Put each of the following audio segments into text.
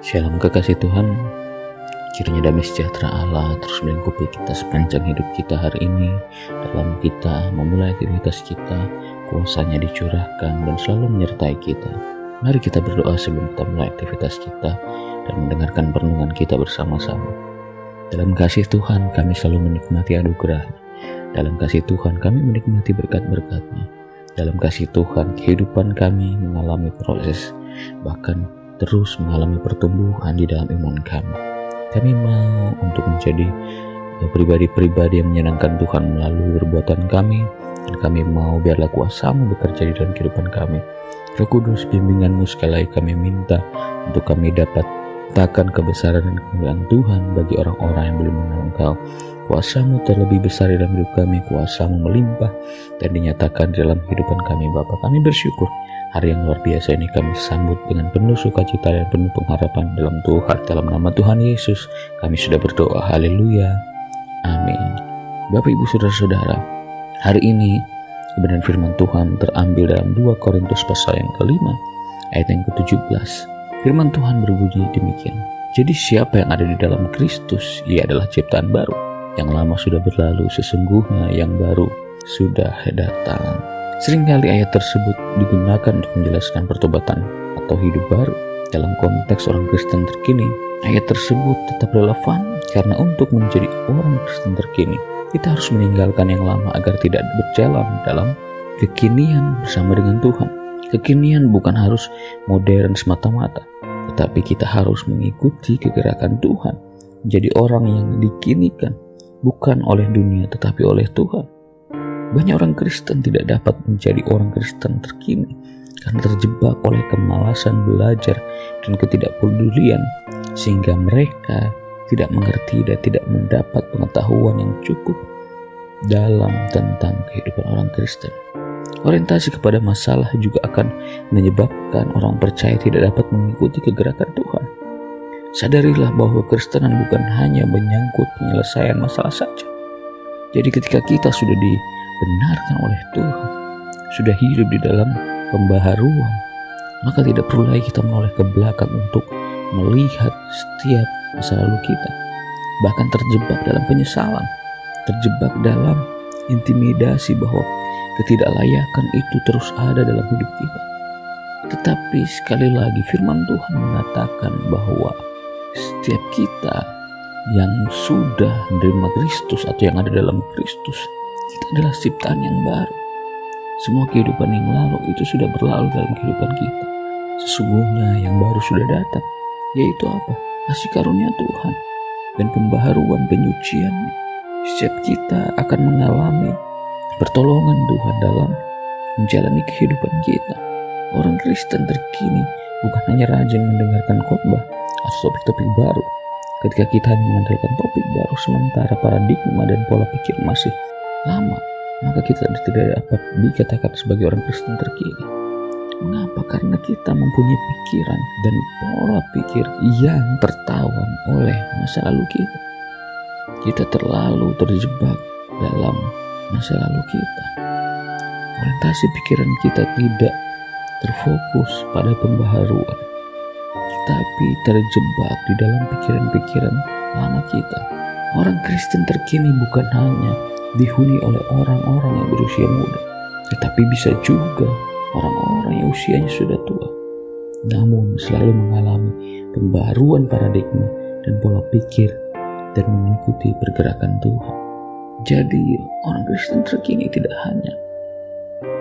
Shalom kekasih Tuhan, kiranya damai sejahtera Allah terus melingkupi kita sepanjang hidup kita hari ini. Dalam kita memulai aktivitas kita, kuasa-Nya dicurahkan dan selalu menyertai kita. Mari kita berdoa sebelum kita mulai aktivitas kita dan mendengarkan perenungan kita bersama-sama. Dalam kasih Tuhan kami selalu menikmati anugerah-Nya. Dalam kasih Tuhan kami menikmati berkat-berkat-Nya. Dalam kasih Tuhan kehidupan kami mengalami proses, bahkan terus mengalami pertumbuhan di dalam iman kami. Kami mau untuk menjadi pribadi-pribadi yang menyenangkan Tuhan melalui perbuatan kami, dan kami mau biarlah kuasa-Mu bekerja di dalam kehidupan kami. Roh Kudus, bimbingan-Mu sekali lagi kami minta untuk kami dapat takkan kebesaran dan kemuliaan Tuhan bagi orang-orang yang belum mengenal Engkau. Kuasa-Mu terlebih besar di dalam hidup kami, kuasa-Mu melimpah dan dinyatakan di dalam kehidupan kami. Bapa, kami bersyukur hari yang luar biasa ini kami sambut dengan penuh sukacita dan penuh pengharapan dalam Tuhan. Dalam nama Tuhan Yesus kami sudah berdoa. Haleluya, amin. Bapak, Ibu, Saudara-saudara, hari ini kebenaran firman Tuhan terambil dalam 2 Korintus pasal yang ke-5 ayat yang ke-17. Firman Tuhan berbunyi demikian: jadi siapa yang ada di dalam Kristus, ia adalah ciptaan baru. Yang lama sudah berlalu, sesungguhnya yang baru sudah datang. Seringkali ayat tersebut digunakan untuk menjelaskan pertobatan atau hidup baru. Dalam konteks orang Kristen terkini, ayat tersebut tetap relevan karena untuk menjadi orang Kristen terkini, kita harus meninggalkan yang lama agar tidak berjalan dalam kekinian bersama dengan Tuhan. Kekinian bukan harus modern semata-mata, tetapi kita harus mengikuti kegerakan Tuhan, menjadi orang yang dikinikan, bukan oleh dunia tetapi oleh Tuhan. Banyak orang Kristen tidak dapat menjadi orang Kristen terkini karena terjebak oleh kemalasan belajar dan ketidakpedulian, sehingga mereka tidak mengerti dan tidak mendapat pengetahuan yang cukup dalam tentang kehidupan orang Kristen. Orientasi kepada masalah juga akan menyebabkan orang percaya tidak dapat mengikuti kegerakan Tuhan. Sadarilah bahwa Kristenan bukan hanya menyangkut penyelesaian masalah saja. Jadi ketika kita sudah dibenarkan oleh Tuhan, sudah hidup di dalam pembaharuan, maka tidak perlu lagi kita menoleh ke belakang untuk melihat setiap masa lalu kita. Bahkan terjebak dalam penyesalan, terjebak dalam intimidasi bahwa ketidaklayakan itu terus ada dalam hidup kita. Tetapi sekali lagi firman Tuhan mengatakan bahwa setiap kita yang sudah menerima Kristus atau yang ada dalam Kristus, kita adalah ciptaan yang baru. Semua kehidupan yang lalu itu sudah berlalu dalam kehidupan kita. Sesungguhnya yang baru sudah datang, yaitu apa? Kasih karunia Tuhan dan pembaharuan penyucian. Setiap kita akan mengalami pertolongan Tuhan dalam menjalani kehidupan kita. Orang Kristen terkini bukan hanya rajin mendengarkan khotbah atau topik-topik baru. Ketika kita hanya mengandalkan topik baru sementara paradigma dan pola pikir masih lama, maka kita tidak dapat dikatakan sebagai orang Kristen terkini. Mengapa? Karena kita mempunyai pikiran dan pola pikir yang tertawan oleh masa lalu kita. Kita terlalu terjebak dalam masa lalu kita. Orientasi pikiran kita tidak terfokus pada pembaharuan, tapi terjebak di dalam pikiran-pikiran lama kita. Orang Kristen terkini bukan hanya dihuni oleh orang-orang yang berusia muda, tetapi bisa juga orang-orang yang usianya sudah tua, namun selalu mengalami pembaharuan paradigma dan pola pikir dan mengikuti pergerakan Tuhan. Jadi orang Kristen terkini tidak hanya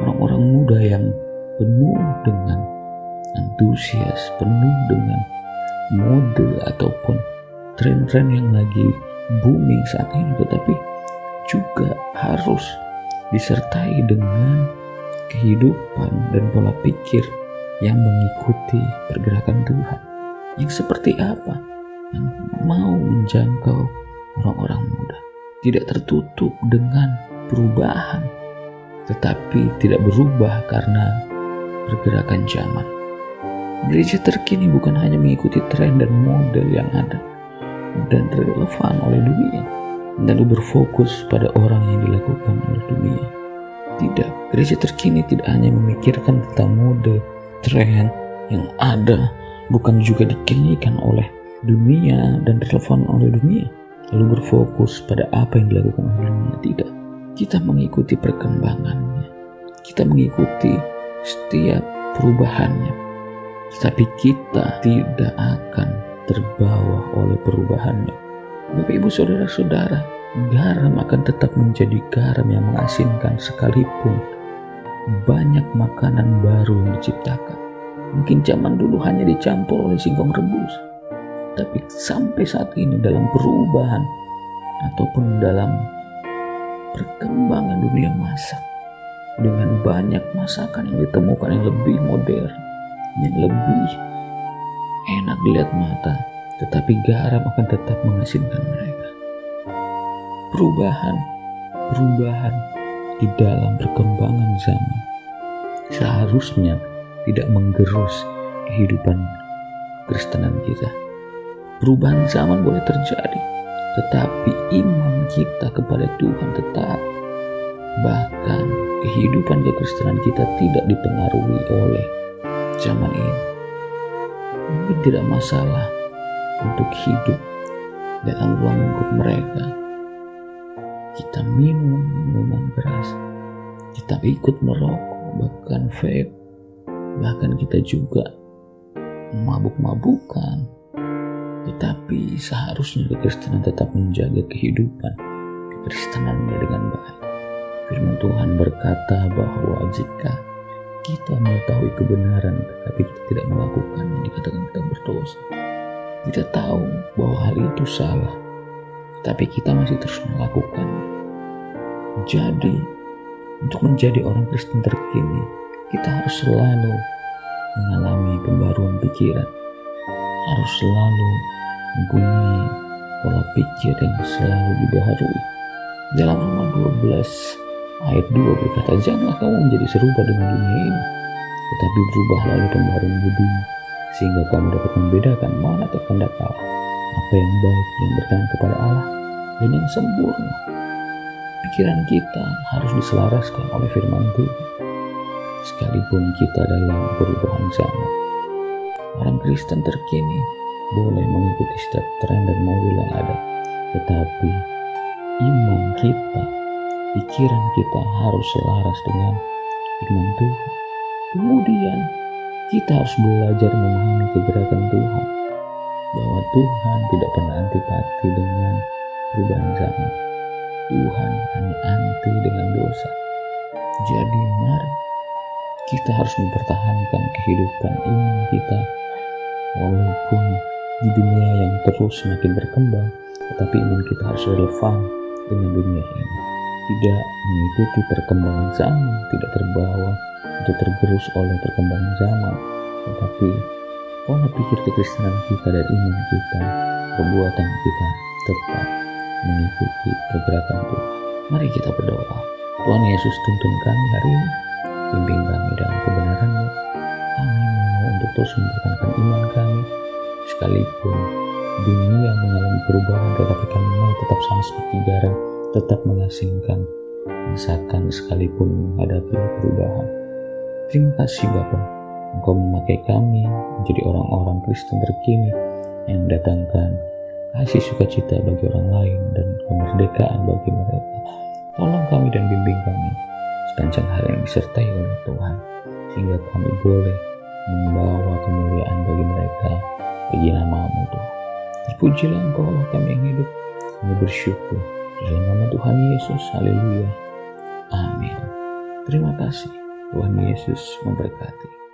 orang-orang muda yang penuh dengan antusias, penuh dengan mode ataupun tren-tren yang lagi booming saat ini, tetapi juga harus disertai dengan kehidupan dan pola pikir yang mengikuti pergerakan Tuhan. Yang seperti apa? Yang mau menjangkau orang-orang muda, tidak tertutup dengan perubahan, tetapi tidak berubah karena pergerakan zaman. Gereja terkini bukan hanya mengikuti tren dan model yang ada dan relevan oleh dunia, lalu berfokus pada orang yang dilakukan oleh dunia. Tidak, gereja terkini tidak hanya memikirkan tentang mode, tren, yang ada bukan juga dikinikan oleh dunia dan relevan oleh dunia, lalu berfokus pada apa yang dilakukan oleh dunia. Tidak, kita mengikuti perkembangannya, kita mengikuti setiap perubahannya, tetapi kita tidak akan terbawa oleh perubahannya. Bapak Ibu Saudara-saudara, garam akan tetap menjadi garam yang mengasinkan sekalipun banyak makanan baru yang diciptakan. Mungkin zaman dulu hanya dicampur oleh singkong rebus, tapi sampai saat ini dalam perubahan ataupun dalam perkembangan dunia masak, dengan banyak masakan yang ditemukan yang lebih modern, yang lebih enak dilihat mata, tetapi garam akan tetap mengasinkan mereka. Perubahan di dalam perkembangan zaman seharusnya tidak menggerus kehidupan Kristenan kita. Perubahan zaman boleh terjadi, tetapi iman kita kepada Tuhan tetap. Bahkan kehidupan kekristenan kita tidak dipengaruhi oleh zaman ini. Mungkin tidak masalah untuk hidup dalam ruang lingkup mereka. Kita minum minuman keras, kita ikut merokok, bahkan vape, bahkan kita juga mabuk-mabukan. Tetapi seharusnya kekristenan tetap menjaga kehidupan kekristenannya dengan baik. Firman Tuhan berkata bahwa jika kita mengetahui kebenaran tetapi kita tidak melakukannya, dikatakan kita berdosa. Kita tahu bahwa hal itu salah, tapi kita masih terus melakukannya. Jadi, untuk menjadi orang Kristen terkini, kita harus selalu mengalami pembaruan pikiran, harus selalu mempunyai pola pikir yang selalu dibaharui. Dalam Roma 12 ayat 2 berkata, janganlah kamu menjadi serupa dengan dunia ini, tetapi berubah lalu pembaharuan budimu, sehingga kamu dapat membedakan mana kehendak Allah, apa yang baik, yang berkenan kepada Allah, dan yang sempurna. Pikiran kita harus diselaraskan oleh firman Tuhan, sekalipun kita dalam perubahan zaman. Orang Kristen terkini boleh mengikuti setiap tren dan model yang ada, tetapi iman kita, pikiran kita harus selaras dengan firman Tuhan. Kemudian kita harus belajar memahami kegerakan Tuhan, bahwa Tuhan tidak pernah antipati dengan perubahan zaman. Tuhan hanya anti dengan dosa. Jadi mari kita harus mempertahankan kehidupan iman kita, walaupun di dunia yang terus semakin berkembang, tetapi iman kita harus relevan dengan dunia ini. Tidak mengikuti perkembangan zaman, tidak terbawa atau tergerus oleh perkembangan zaman, tetapi pola pikir kekristenan kita dan iman kita, perbuatan kita tetap mengikuti pergerakan Tuhan. Mari kita berdoa. Tuhan Yesus, tuntun kami hari ini, bimbing kami dalam kebenaran-Mu. Kami mau untuk terus mempertahankan iman kami, sekalipun dunia mengalami perubahan, tetapi kami mau tetap sama seperti garam, tetap mengasinkan masakan sekalipun menghadapi perubahan. Terima kasih Bapa, Engkau memakai kami menjadi orang-orang Kristen terkini yang mendatangkan kasih sukacita bagi orang lain dan kemerdekaan bagi mereka. Tolong kami dan bimbing kami sepanjang hari yang disertai oleh Tuhan, sehingga kami boleh membawa kemuliaan bagi mereka, bagi nama-Mu Tuhan. Terpujilah Engkau Allah kami yang hidup. Kami bersyukur dalam nama Tuhan Yesus. Haleluya. Amin. Terima kasih. Tuhan Yesus memberkati.